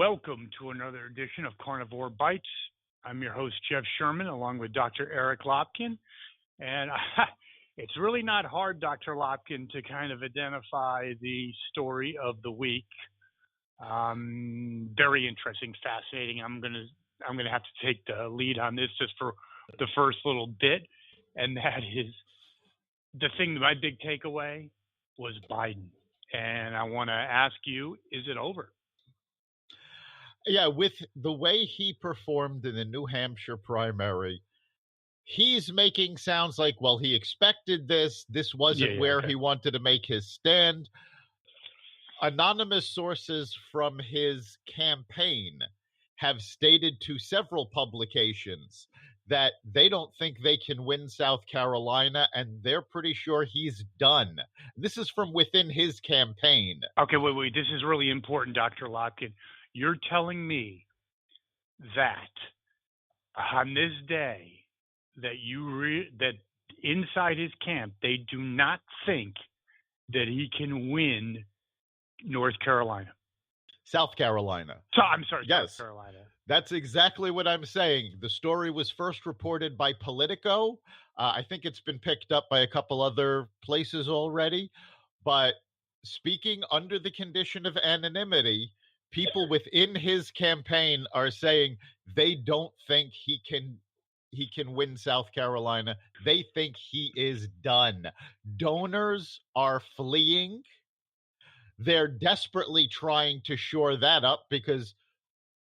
Welcome to another edition of Carnivore Bites. I'm your host, Jeff Sherman, along with Dr. Eric Lopkin. And it's really not hard, Dr. Lopkin, to kind of identify the story of the week. Very interesting, fascinating. I'm gonna have to take the lead on this just for the first little bit, and that is the thing. My big takeaway was Biden, and I want to ask you: is it over? Yeah, with the way he performed in the New Hampshire primary, he's making sounds like, well, he expected this. This wasn't where he wanted to make his stand. Anonymous sources from his campaign have stated to several publications that they don't think they can win South Carolina, and they're pretty sure he's done. This is from within his campaign. Okay, wait. This is really important, Dr. Lopkin. You're telling me that on this day that that inside his camp they do not think that he can win North Carolina, South Carolina. So I'm sorry, yes, South Carolina. That's exactly what I'm saying. The story was first reported by Politico. I think it's been picked up by a couple other places already. But speaking under the condition of anonymity, people within his campaign are saying they don't think he can win South Carolina. They think he is done. Donors are fleeing. They're desperately trying to shore that up because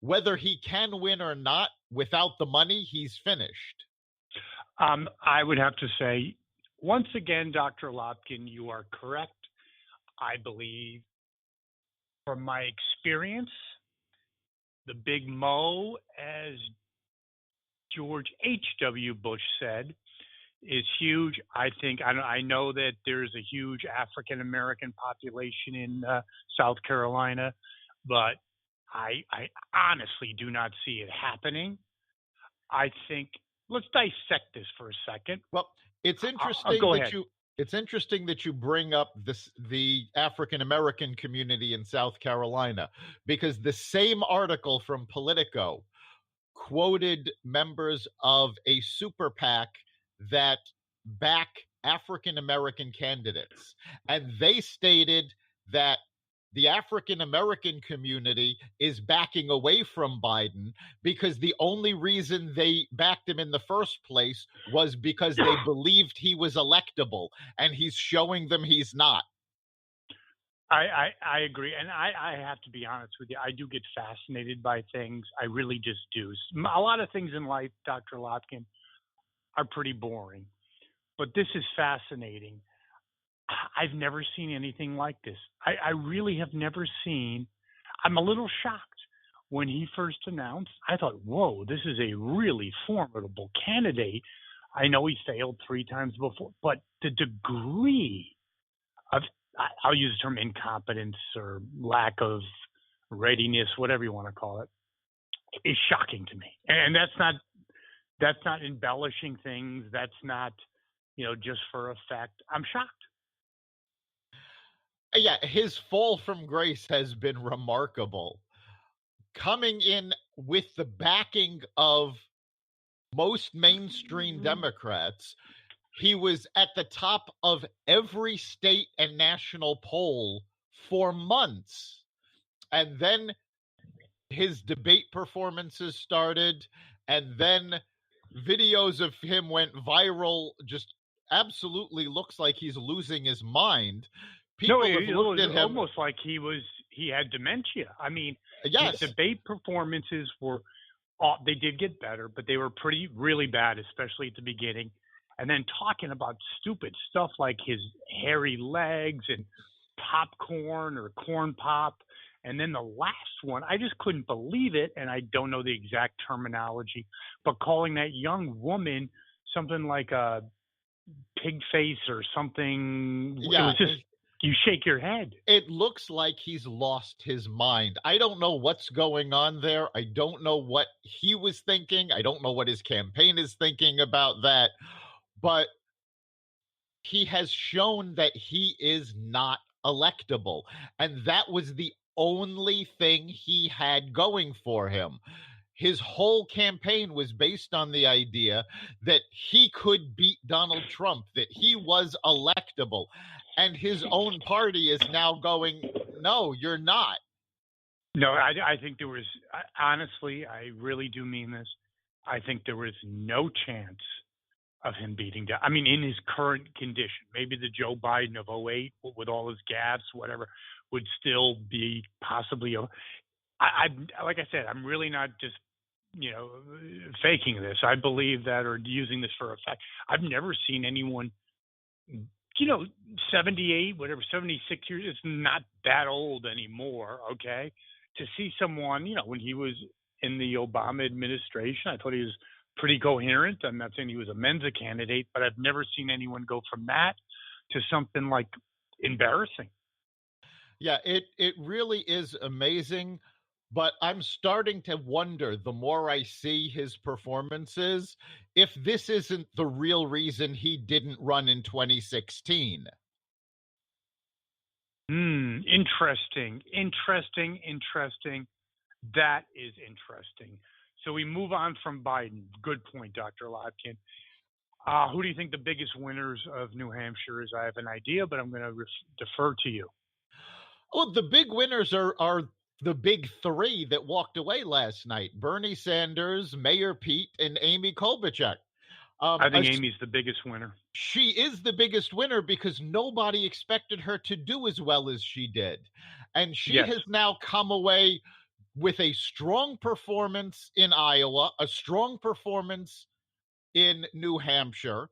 whether he can win or not, without the money, he's finished. I would have to say, once again, Dr. Lopkin, you are correct. I believe, from my experience, the big Mo, as George H.W. Bush said, is huge. I know that there's a huge African American population in South Carolina, but I honestly do not see it happening. I think let's dissect this for a second. Well, it's interesting It's interesting that you bring up the African American community in South Carolina, because the same article from Politico quoted members of a super PAC that back African American candidates, and they stated that the African American community is backing away from Biden because the only reason they backed him in the first place was because they believed he was electable, and he's showing them he's not. I agree. And I have to be honest with you. I do get fascinated by things. I really just do. A lot of things in life, Dr. Lopkin, are pretty boring, but this is fascinating. I've never seen anything like this. I really have never seen. I'm a little shocked when he first announced. I thought, whoa, this is a really formidable candidate. I know he failed 3 times before, but the degree of, I'll use the term incompetence or lack of readiness, whatever you want to call it, is shocking to me. And that's not embellishing things. That's not, just for effect. I'm shocked. Yeah, his fall from grace has been remarkable. Coming in with the backing of most mainstream Democrats, he was at the top of every state and national poll for months. And then his debate performances started, and then videos of him went viral. Just absolutely looks like he's losing his mind. People have looked at him almost like he had dementia. I mean, yes. His debate performances they did get better, but they were really bad, especially at the beginning. And then talking about stupid stuff like his hairy legs and popcorn or corn pop. And then the last one, I just couldn't believe it. And I don't know the exact terminology, but calling that young woman something like a pig face or something. Yeah. It was just, you shake your head. It looks like he's lost his mind. I don't know what's going on there. I don't know what he was thinking. I don't know what his campaign is thinking about that. But he has shown that he is not electable. And that was the only thing he had going for him. His whole campaign was based on the idea that he could beat Donald Trump, that he was electable. And his own party is now going, no, you're not. No, I think there was, honestly, I really do mean this. I think there was no chance of him beating down. I mean, in his current condition, maybe the Joe Biden of 2008 with all his gaps, whatever, would still be possibly. I like I said, I'm really not just faking this. I believe that, or using this for effect. I've never seen anyone, 78, whatever, 76 years. It's not that old anymore. Okay, to see someone, when he was in the Obama administration, I thought he was pretty coherent. I'm not saying he was a Mensa candidate, but I've never seen anyone go from that to something like embarrassing. Yeah, it really is amazing, but I'm starting to wonder, the more I see his performances, if this isn't the real reason he didn't run in 2016. Interesting. That is interesting. So we move on from Biden. Good point, Dr. Lopkin. Who do you think the biggest winners of New Hampshire is? I have an idea, but I'm going to defer to you. Oh, the big winners are the big three that walked away last night: Bernie Sanders, Mayor Pete, and Amy Klobuchar. I think Amy's the biggest winner. She is the biggest winner because nobody expected her to do as well as she did. And she has now come away with a strong performance in Iowa, a strong performance in New Hampshire.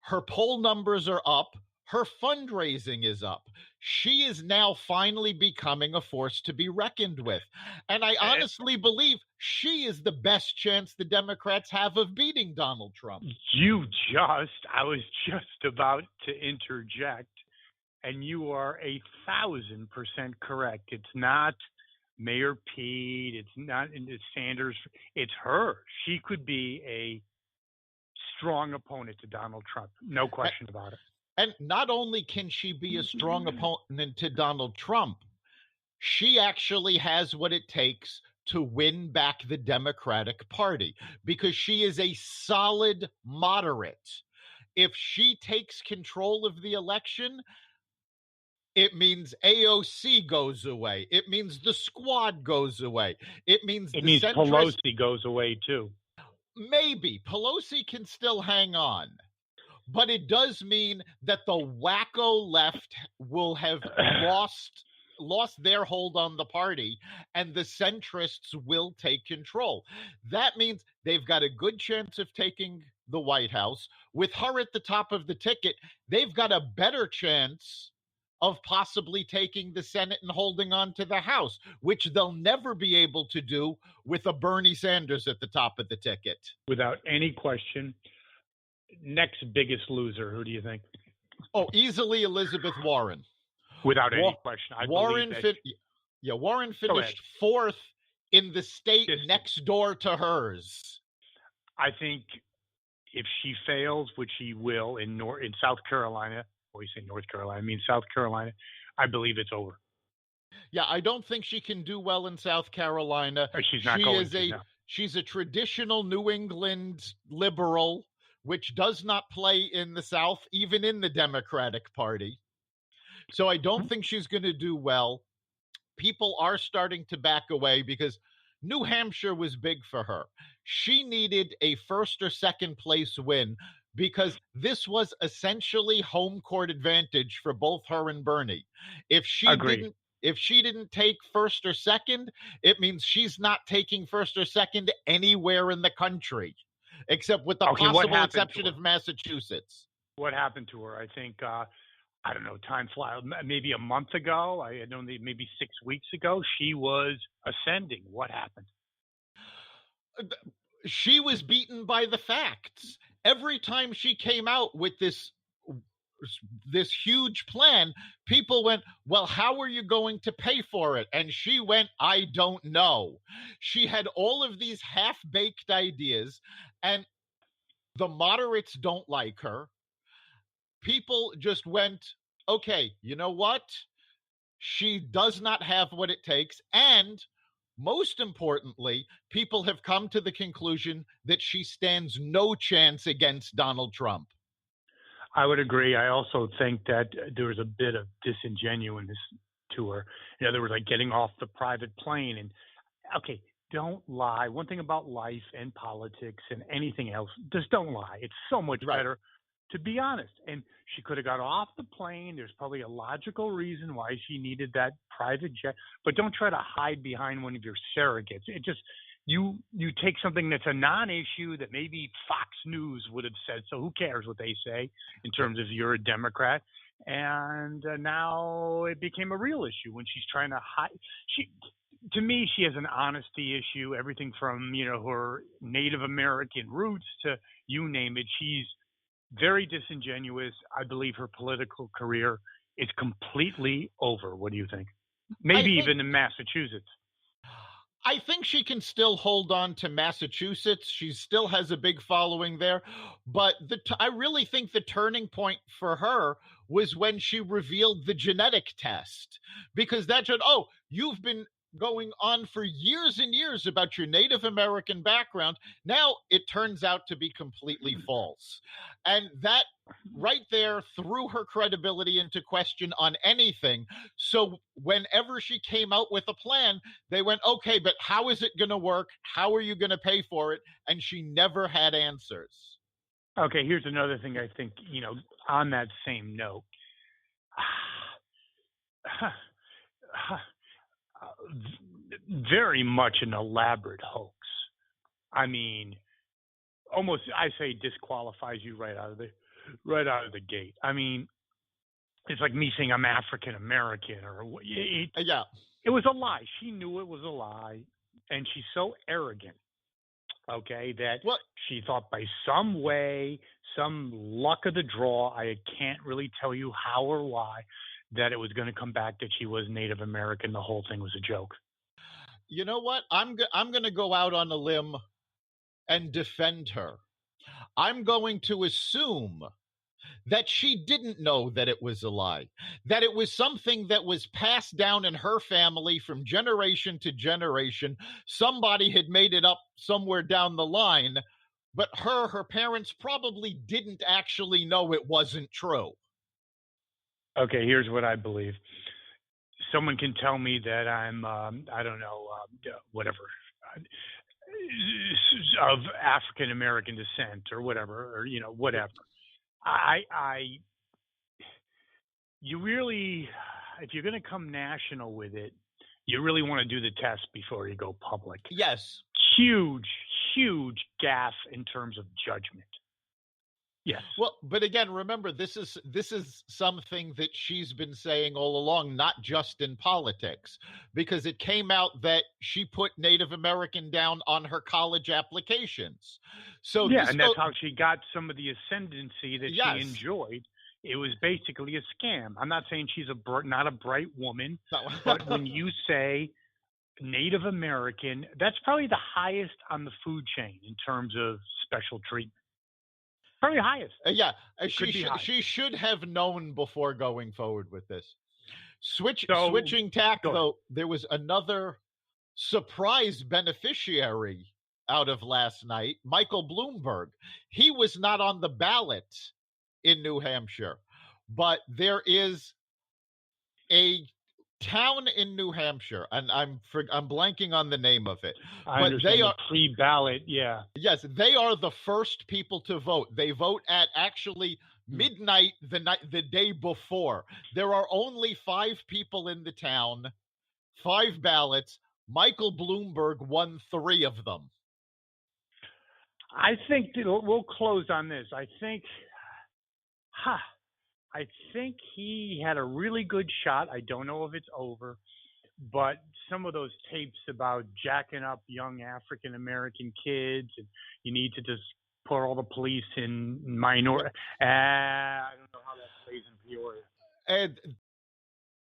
Her poll numbers are up. Her fundraising is up. She is now finally becoming a force to be reckoned with. And I honestly believe she is the best chance the Democrats have of beating Donald Trump. I was just about to interject, and you are 1,000% correct. It's not Mayor Pete. It's not Sanders. It's her. She could be a strong opponent to Donald Trump. No question about it. And not only can she be a strong opponent to Donald Trump, she actually has what it takes to win back the Democratic Party because she is a solid moderate. If she takes control of the election, it means AOC goes away. It means the squad goes away. It means Pelosi goes away too. Maybe Pelosi can still hang on. But it does mean that the wacko left will have lost their hold on the party, and the centrists will take control. That means they've got a good chance of taking the White House. With her at the top of the ticket, they've got a better chance of possibly taking the Senate and holding on to the House, which they'll never be able to do with a Bernie Sanders at the top of the ticket. Without any question. Next biggest loser, who do you think? Oh, easily Elizabeth Warren. Without any question. Warren finished fourth in the state next door to hers. I think if she fails, which she will in South Carolina, always say North Carolina, I mean South Carolina, I believe it's over. Yeah, I don't think she can do well in South Carolina. She's not going to. She's a traditional New England liberal, which does not play in the South, even in the Democratic Party. So I don't think she's going to do well. People are starting to back away because New Hampshire was big for her. She needed a first or second place win because this was essentially home court advantage for both her and Bernie. If she didn't take first or second, it means she's not taking first or second anywhere in the country. Except with the possible exception of Massachusetts. What happened to her? I think, I don't know, time flies. Maybe a month ago, maybe 6 weeks ago, she was ascending. What happened? She was beaten by the facts. Every time she came out with this huge plan, people went, well, how are you going to pay for it? And she went, I don't know. She had all of these half-baked ideas, and the moderates don't like her. People just went, okay, you know what? she does not have what it takes. And most importantly, people have come to the conclusion that she stands no chance against Donald Trump. I would agree. I also think that there was a bit of disingenuousness to her. In other words, like getting off the private plane. And okay, don't lie. One thing about life and politics and anything else, just don't lie. It's so much better to be honest. And she could have got off the plane. There's probably a logical reason why she needed that private jet, but don't try to hide behind one of your surrogates. It just, you take something that's a non-issue that maybe Fox News would have said, so who cares what they say in terms of you're a Democrat, and now it became a real issue when she's trying to hide. To me, she has an honesty issue, everything from, her Native American roots to you name it. She's very disingenuous. I believe her political career is completely over. What do you think? Maybe even in Massachusetts. I think she can still hold on to Massachusetts. She still has a big following there. But I really think the turning point for her was when she revealed the genetic test. Because that said, you've been going on for years and years about your Native American background. Now it turns out to be completely false. And that right there threw her credibility into question on anything. So whenever she came out with a plan, they went, okay, but how is it going to work? How are you going to pay for it? And she never had answers. Okay, here's another thing I think, on that same note. Very much an elaborate hoax. I mean, almost, I say, disqualifies you right out of the gate. I mean, it's like me saying I'm African American, or it was a lie. She knew it was a lie, and she's so arrogant. Okay, that she thought by some way, some luck of the draw, I can't really tell you how or why, that it was going to come back that she was Native American. The whole thing was a joke. You know what? I'm going to go out on a limb and defend her. I'm going to assume that she didn't know that it was a lie, that it was something that was passed down in her family from generation to generation. Somebody had made it up somewhere down the line, but her parents probably didn't actually know it wasn't true. Okay, here's what I believe. Someone can tell me that I'm, I don't know, whatever, of African American descent or whatever, or, whatever. You really, if you're going to come national with it, you really want to do the test before you go public. Yes. Huge gaffe in terms of judgment. Yes. Well, but again, remember, this is something that she's been saying all along, not just in politics, because it came out that she put Native American down on her college applications. So and that's how she got some of the ascendancy that she enjoyed. It was basically a scam. I'm not saying she's not a bright woman, but when you say Native American, that's probably the highest on the food chain in terms of special treatment. Probably highest. She should have known before going forward with this. Switching tack, though, there was another surprise beneficiary out of last night, Michael Bloomberg. He was not on the ballot in New Hampshire, but there is a town in New Hampshire, and I'm blanking on the name of it. But they are pre-ballot, yeah. Yes, they are the first people to vote. They vote at actually midnight the day before. There are only 5 people in the town, 5 ballots. Michael Bloomberg won 3 of them. I think we'll close on this. I think he had a really good shot. I don't know if it's over, but some of those tapes about jacking up young African American kids, and you need to just put all the police in minority. I don't know how that plays in Peoria. And